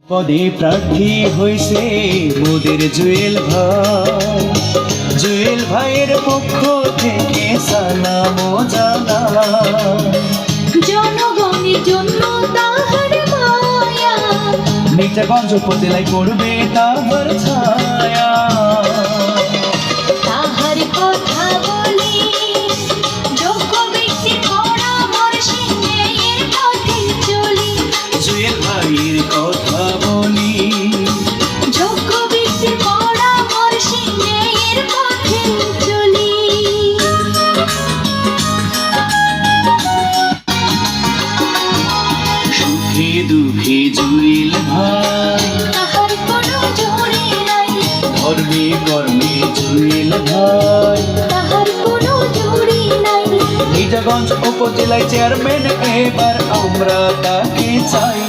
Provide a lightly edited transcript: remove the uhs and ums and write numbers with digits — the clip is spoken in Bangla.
পদে প্রার্থী হইছে মোদের জুয়েল ভাই। জুয়েল ভাইয়ের পক্ষ থেকে সালাম জানাই। জনগণের জন্য তাহার মায়া, নেত্রগঞ্জ উপজেলায় করবে তাহার ছায়া। তাহার কথা বলি যোগ্য ব্যক্তির পরামর্শে ন্যায়ের পথে চলি। জুয়েল ভাইয়ের কথা বলি, যোগ্য ব্যক্তির পরামর্শে ন্যায়ের পথে চলি। সুখে দুঃখে জুয়েল ভাই, তাহার কোনো জোরে নাই, ধর্মে কর্মে জুয়েল ভাই। তাহার কোনো জোরে নাই। নেত্রগঞ্জ উপজেলায় চেয়ারম্যান এবার আমরা তাকে চাই।